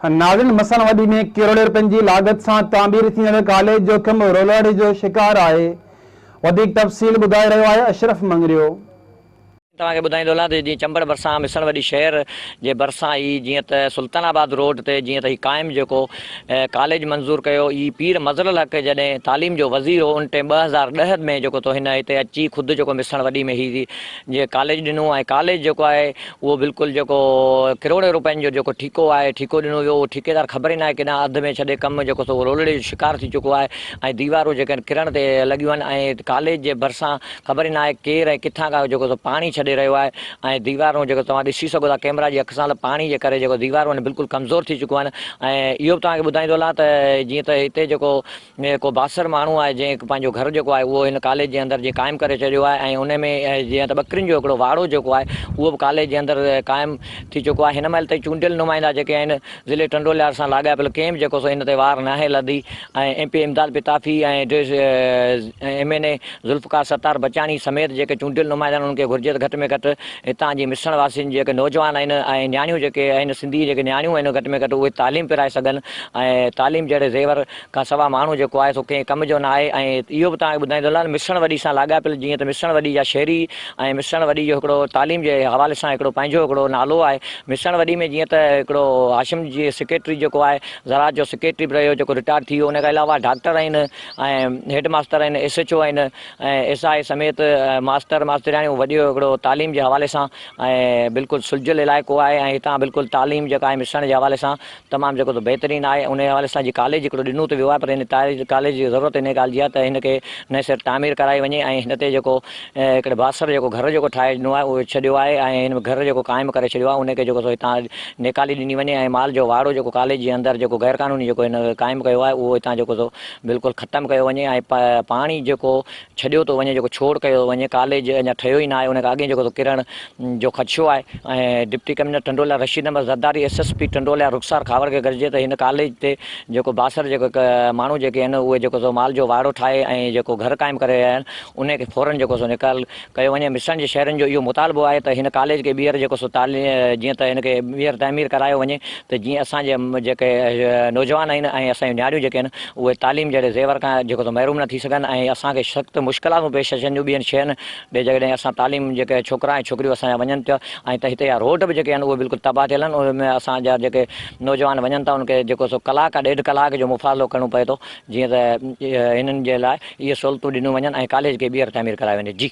नाज़िन मसनवडी में करोड़ रुपयनि जी लागत सां तामीर थींदड़ कॉलेज जो कमु रोलड़ जो शिकार आहे। वधीक तफ़सील ॿुधाए रहियो आहे अशरफ मंगरियो। तव्हांखे ॿुधाईंदो हलां त जीअं चंबड़ भरिसां मिसणवडी शहर जे भरिसां ई जीअं त सुल्तानाबाद रोड ते जीअं त ही क़ाइमु जेको कॉलेज मंज़ूरु कयो ई पीर मज़रल हक़ जॾहिं तालीम जो वज़ीर हो उन टाइम 2010 में जेको तो हिन हिते अची ख़ुदि जेको मिसणवडी में ही जीअं कॉलेज ॾिनो ऐं कॉलेज जेको आहे उहो बिल्कुलु जेको करोड़े रुपयनि जो जेको ठीको आहे ठीको ॾिनो वियो उहो ठेकेदार ख़बर ई न आहे केॾांहुं अधु में छॾे कमु जेको सो रोलड़े जो शिकार थी चुको आहे ऐं दीवारूं जेके किरण ते लॻियूं आहिनि ऐं कॉलेज जे भरिसां ख़बर ई न आहे केरु ऐं किथां खां जेको सो पाणी छॾे रहियो आहे ऐं दीवारूं जेको तव्हां ॾिसी सघो था कैमरा जी अख सां पाणी जे करे जेको दीवारूं आहिनि बिल्कुलु कमज़ोर थी चुकियूं आहिनि ऐं इहो बि तव्हांखे ॿुधाईंदो हलां त जीअं त हिते जेको को बासर माण्हू आहे जंहिं पंहिंजो घर जेको आहे उहो हिन कॉलेज जे अंदरि जीअं क़ाइमु करे छॾियो आहे ऐं उन में जीअं त ॿकरियुनि जो हिकिड़ो वाड़ो जेको आहे उहो बि कॉलेज जे अंदरि क़ाइमु थी चुको आहे। हिन महिल ताईं चूंडियल नुमाइंदा जेके आहिनि ज़िले टंडोलियार सां लाॻापियल कंहिं बि जेको सो हिन ते वार नाहे लधी ऐं MP इमदाद पिताफ़ी ऐं MNA ज़ुल्फ़कार सत्तार बचानी समेत जेके चूंडियल नुमाइंदा आहिनि उन्हनि खे घुरिजे त घटि में घटि हितां जी मिसण वासियुनि जेके नौजवान आहिनि ऐं नियाणियूं जेके आहिनि सिंधी जेके नियाणियूं आहिनि घटि में घटि उहे तालीम पिराए सघनि ऐं तालीम जहिड़े ज़ेवर खां सवाइ माण्हू जेको आहे सो कंहिं कम जो न आहे। ऐं इहो बि तव्हांखे ॿुधाईंदो हलां मिसणवडी सां लाॻापियल जीअं त मिसणवडी जा शहरी ऐं मिसणवडी जो हिकिड़ो तालीम जे हवाले सां हिकिड़ो पंहिंजो हिकिड़ो नालो आहे। मिसणवडी में जीअं त हिकिड़ो हाशिम जी सेक्रेटरी जेको आहे ज़रात जो सेक्रेटरी बि रहियो जेको रिटायर थी वियो। उन खां अलावा डॉक्टर आहिनि ऐं हेड मास्टर आहिनि SHO आहिनि ऐं SI समेत मास्टर मास्टरियाणियूं वॾो हिकिड़ो तालीम जे हवाले सां ऐं बिल्कुलु सुलझियल इलाइक़ो आहे ऐं हितां बिल्कुलु तालीम जेका आहे मिसण जे हवाले सां तमामु जेको बहितरीनु आहे। उन हवाले सां जीअं कॉलेज हिकिड़ो ॾिनो त वियो आहे पर हिन कॉलेज जी ज़रूरत इन ॻाल्हि जी आहे त हिनखे न सिर्फ़ु तामीर कराई वञे ऐं हिन ते जेको हिकिड़े बासर जेको घर जेको ठाहे ॾिनो आहे उहो छॾियो आहे ऐं हिन घर जेको क़ाइमु करे छॾियो आहे उनखे जेको हितां निकाली ॾिनी वञे ऐं माल जो वाड़ो जेको कॉलेज जे अंदरि जेको गैर क़ानूनी जेको हिन क़ाइमु कयो आहे उहो हितां जेको सो बिल्कुलु ख़तमु कयो वञे ऐं पाणी जेको छॾियो थो वञे जेको छोड़ कयो वञे कॉलेज अञा ठहियो ई न आहे उन खां अॻे जेको किरण जो ख़दशो आहे ऐं डिप्टी कमिश्नर टंडोलिया रशीद अहमद ज़रदारी SSP टंडोलिया रुख़सार खावर खे घुरिजे त हिन कॉलेज ते जेको बासर जेको माण्हू जेके आहिनि उहे जेको सो माल जो वाड़ो ठाहे ऐं जेको घर क़ाइमु करे रहिया आहिनि उनखे फ़ौरन जेको सो निकाल कयो वञे। मिसण जे शहरनि जो इहो मुतालबो आहे त हिन कॉलेज खे ॿीहर जेको सो जीअं त हिनखे ॿीहर तामीर करायो वञे त जीअं असांजे जेके नौजवान आहिनि ऐं असांजूं नियाणियूं जेके आहिनि उहे तालीम जहिड़े ज़ेवर खां जेको सो महरूम न थी सघनि ऐं असांखे सख़्तु मुश्किलातूं पेश अचनि ॿियनि शयुनि ॿिए जॾहिं असां तालीम जेके छोकिरा ऐं छोकिरियूं असांजा वञनि पिया ऐं त हिते जा रोड बि जेके आहिनि उहे बिल्कुलु तबाह थियल आहिनि उनमें असांजा जेके नौजवान वञनि था उनखे जेको सो कलाक 1.5 कलाक जो मुफ़ासिलो करिणो पए थो जीअं त हिननि जे लाइ इहे सहूलियतूं ॾिनियूं वञनि ऐं कॉलेज खे ॿीहर तामीर कराए वञे। जी।